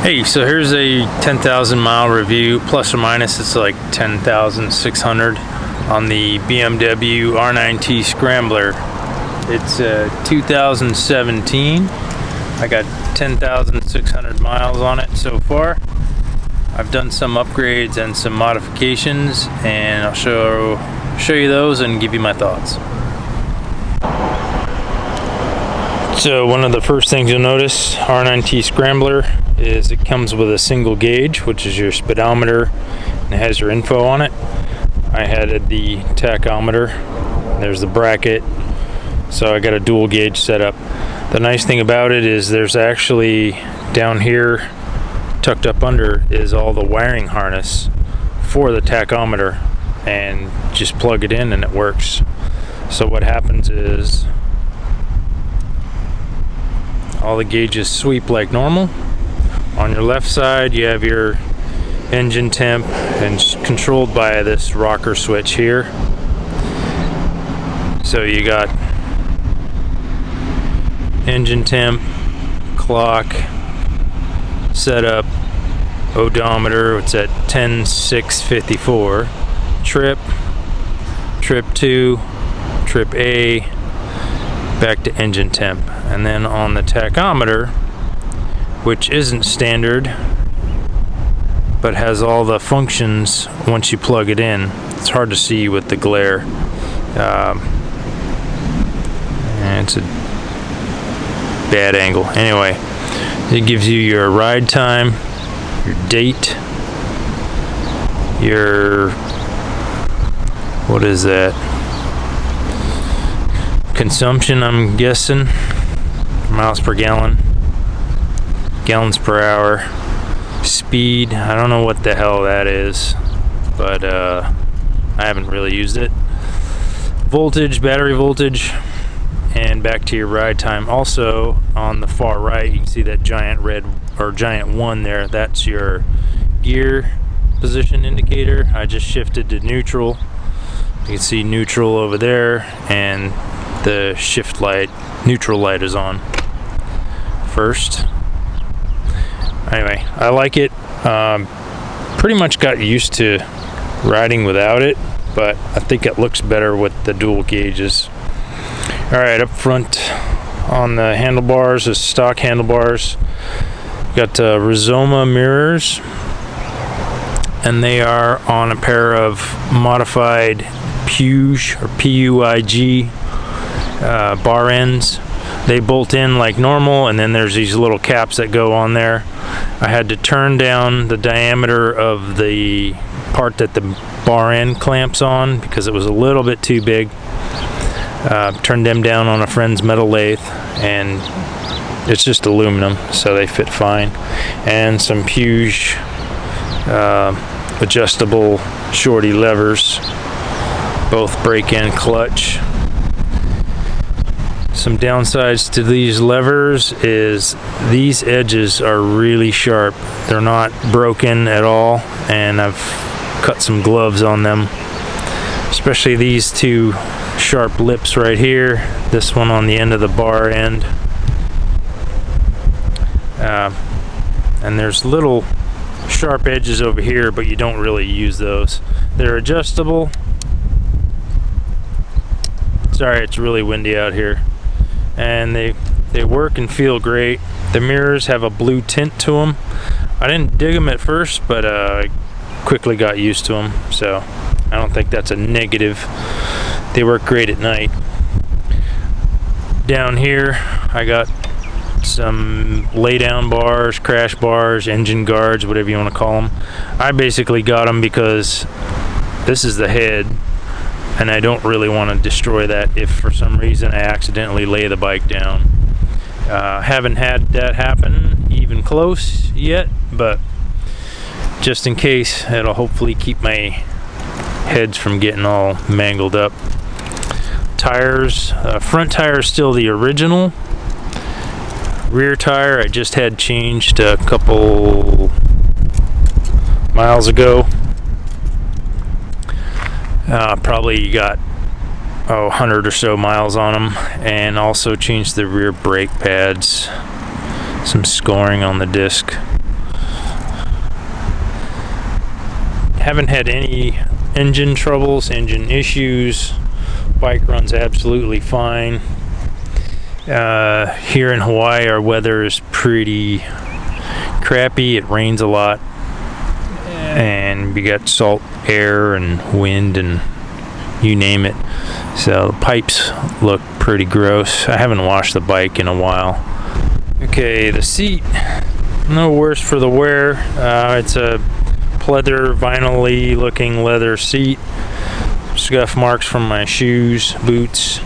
Hey, so here's a 10,000 mile review, plus or minus. It's like 10,600 on the BMW RnineT Scrambler. It's 2017. I got 10,600 miles on it so far. I've done some upgrades and some modifications, and I'll show you those and give you my thoughts. So one of the first things you'll notice, RnineT Scrambler, is it comes with a single gauge, which is your speedometer, and it has your info on it. I had the tachometer, there's the bracket, so I got a dual gauge setup. The nice thing about it is there's actually down here, tucked up under, is all the wiring harness for the tachometer, and just plug it in and it works. So what happens is all the gauges sweep like normal. On your left side you have your engine temp, and it's controlled by this rocker switch here. So you got engine temp, clock, setup, odometer, it's at 10,654, trip 2, trip A, back to engine temp. And then on the tachometer, which isn't standard but has all the functions once you plug it in, it's hard to see with the glare, and it's a bad angle. Anyway, it gives you your ride time, your date, your, what is that, consumption, I'm guessing, miles per gallon, gallons per hour, speed, I don't know what the hell that is, but I haven't really used it, voltage, battery voltage, and back to your ride time. Also on the far right you can see that giant red, or giant 1 there, that's your gear position indicator. I just shifted to neutral. You can see neutral over there, and the shift light, neutral light, is on first. Anyway, I like it. Pretty much got used to riding without it, but I think it looks better with the dual gauges. Alright, up front on the handlebars is stock handlebars. Got Rizoma mirrors, and they are on a pair of modified Puig, or Puig, bar ends. They bolt in like normal, and then there's these little caps that go on there. I had to turn down the diameter of the part that the bar end clamps on because it was a little bit too big. Turned them down on a friend's metal lathe, and it's just aluminum, so they fit fine. And some Piug adjustable shorty levers, both brake and clutch. Some downsides to these levers is these edges are really sharp. They're not broken at all, and I've cut some gloves on them, especially these two sharp lips right here, this one on the end of the bar end, and there's little sharp edges over here, but you don't really use those. They're adjustable. Sorry, it's really windy out here. And they work and feel great. The mirrors have a blue tint to them. I didn't dig them at first, but I quickly got used to them, so I don't think that's a negative. They work great at night. Down here I got some lay down bars, crash bars, engine guards, whatever you want to call them. I basically got them because this is the head, and I don't really want to destroy that if for some reason I accidentally lay the bike down. Haven't had that happen even close yet, but just in case, it'll hopefully keep my heads from getting all mangled up. Tires, front tire is still the original. Rear tire I just had changed a couple miles ago. Probably got 100 or so miles on them, and also changed the rear brake pads, some scoring on the disc. Haven't had any engine troubles, engine issues. Bike runs absolutely fine. Here in Hawaii, our weather is pretty crappy. It rains a lot, and we got salt air and wind and you name it. So the pipes look pretty gross. I haven't washed the bike in a while. Okay, the seat, no worse for the wear. It's a pleather, vinyl-y looking leather seat. Scuff marks from my shoes, boots.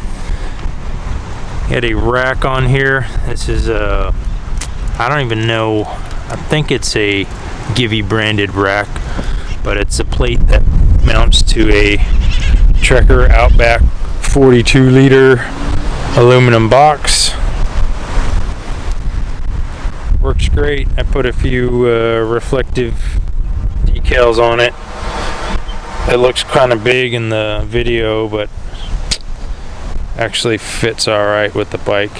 Got a rack on here. This is a, I don't even know, I think it's a Givi branded rack, but it's a plate that mounts to a Trekker Outback 42 liter aluminum box. Works great. I put a few reflective decals on it. It looks kind of big in the video, but actually fits alright with the bike.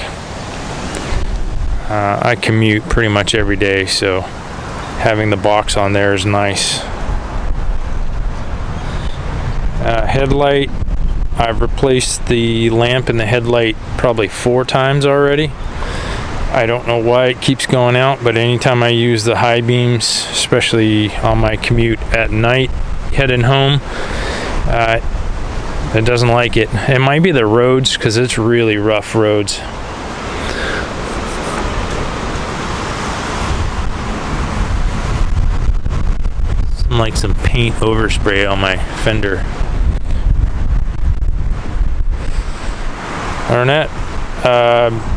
I commute pretty much every day, so having the box on there is nice. Headlight, I've replaced the lamp in the headlight probably 4 times already. I don't know why it keeps going out, but anytime I use the high beams, especially on my commute at night heading home, it doesn't like it. It might be the roads, because it's really rough roads. Like some paint overspray on my fender. Other than that,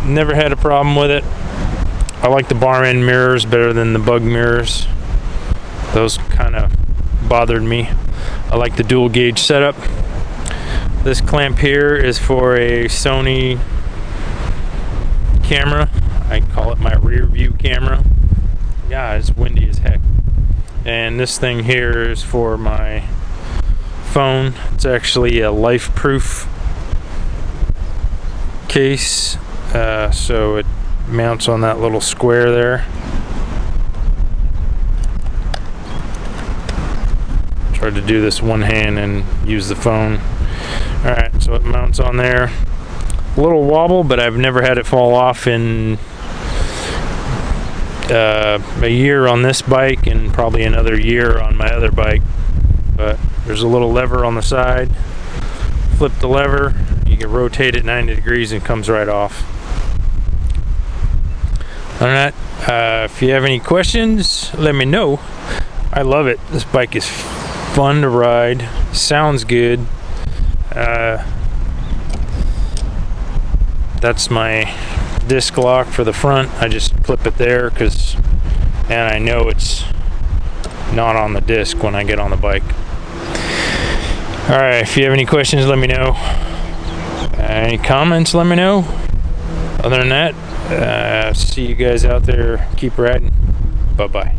never had a problem with it. I like the bar end mirrors better than the bug mirrors. Those kind of bothered me. I like the dual gauge setup. This clamp here is for a Sony camera. I call it my rear view camera. Yeah, it's windy as heck. And this thing here is for my phone. It's actually a life-proof case, so it mounts on that little square there. Tried to do this one hand and use the phone. Alright, so it mounts on there. A little wobble, but I've never had it fall off in a year on this bike, and probably another year on my other bike. But there's a little lever on the side. Flip the lever, you can rotate it 90 degrees and it comes right off. Other than that, if you have any questions, let me know. I love it. This bike is fun to ride, sounds good. That's my disc lock for the front. I just clip it there and I know it's not on the disc when I get on the bike. Alright, if you have any questions, let me know. Any comments, let me know. Other than that, see you guys out there. Keep riding. Bye bye.